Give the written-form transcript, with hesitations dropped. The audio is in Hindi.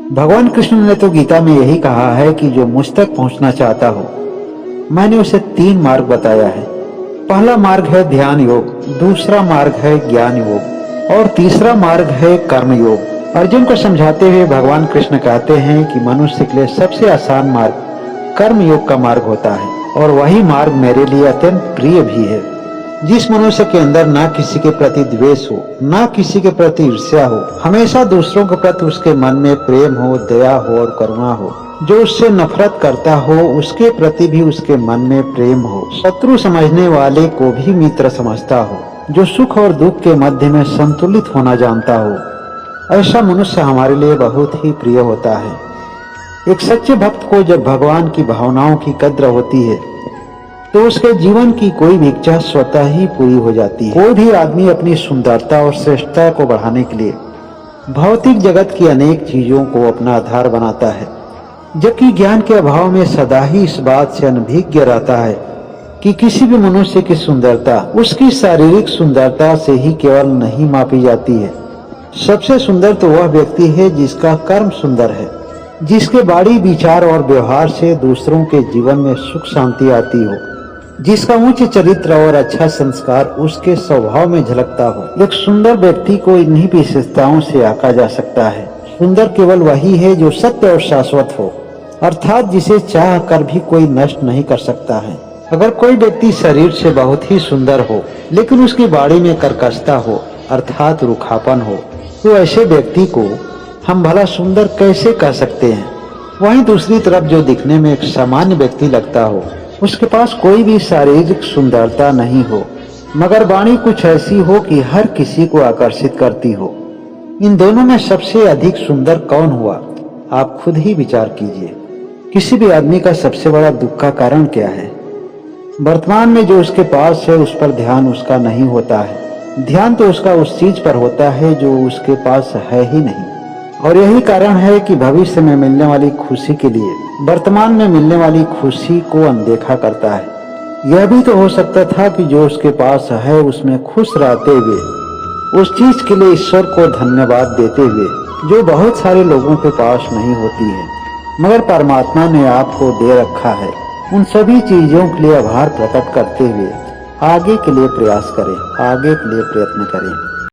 भगवान कृष्ण ने तो गीता में यही कहा है कि जो मुझ तक पहुंचना चाहता हो, मैंने उसे 3 मार्ग बताया है। पहला मार्ग है ध्यान योग, दूसरा मार्ग है ज्ञान योग और तीसरा मार्ग है कर्म योग। अर्जुन को समझाते हुए भगवान कृष्ण कहते हैं कि मनुष्य के लिए सबसे आसान मार्ग कर्म योग का मार्ग होता है और वही मार्ग मेरे लिए अत्यंत प्रिय भी है। जिस मनुष्य के अंदर ना किसी के प्रति द्वेष हो, ना किसी के प्रति ईर्ष्या हो, हमेशा दूसरों के प्रति उसके मन में प्रेम हो, दया हो और करुणा हो, जो उससे नफरत करता हो उसके प्रति भी उसके मन में प्रेम हो, शत्रु समझने वाले को भी मित्र समझता हो, जो सुख और दुख के मध्य में संतुलित होना जानता हो, ऐसा मनुष्य हमारे लिए बहुत ही प्रिय होता है। एक सच्चे भक्त को जब भगवान की भावनाओं की कद्र होती है तो उसके जीवन की कोई भी इच्छा स्वतः ही पूरी हो जाती है। कोई भी आदमी अपनी सुंदरता और श्रेष्ठता को बढ़ाने के लिए भौतिक जगत की अनेक चीजों को अपना आधार बनाता है, जबकि ज्ञान के अभाव में सदा ही इस बात से अनभिज्ञ रहता है कि किसी भी मनुष्य की सुंदरता उसकी शारीरिक सुंदरता से ही केवल नहीं मापी जाती है। सबसे सुंदर तो वह व्यक्ति है जिसका कर्म सुंदर है, जिसके वाणी विचार और व्यवहार से दूसरों के जीवन में सुख शांति आती हो, जिसका उच्च चरित्र और अच्छा संस्कार उसके स्वभाव में झलकता हो। एक सुंदर व्यक्ति को इन्हीं विशेषताओं से आंका जा सकता है। सुंदर केवल वही है जो सत्य और शाश्वत हो, अर्थात जिसे चाह कर भी कोई नष्ट नहीं कर सकता है। अगर कोई व्यक्ति शरीर से बहुत ही सुंदर हो लेकिन उसकी वाणी में कर्कशता हो, अर्थात रूखापन हो, तो ऐसे व्यक्ति को हम भला सुंदर कैसे कह सकते हैं। वहीं दूसरी तरफ जो दिखने में एक सामान्य व्यक्ति लगता हो, उसके पास कोई भी शारीरिक सुंदरता नहीं हो, मगर वाणी कुछ ऐसी हो कि हर किसी को आकर्षित करती हो, इन दोनों में सबसे अधिक सुंदर कौन हुआ? आप खुद ही विचार कीजिए। किसी भी आदमी का सबसे बड़ा दुख का कारण क्या है? वर्तमान में जो उसके पास है उस पर ध्यान उसका नहीं होता है। ध्यान तो उसका उस चीज पर होता है जो उसके पास है ही नहीं, और यही कारण है कि भविष्य में मिलने वाली खुशी के लिए वर्तमान में मिलने वाली खुशी को अनदेखा करता है। यह भी तो हो सकता था कि जो उसके पास है उसमें खुश रहते हुए, उस चीज के लिए ईश्वर को धन्यवाद देते हुए, जो बहुत सारे लोगों के पास नहीं होती है, मगर परमात्मा ने आपको दे रखा है, उन सभी चीजों के लिए आभार प्रकट करते हुए आगे के लिए प्रयास करें, आगे के लिए प्रयत्न करें।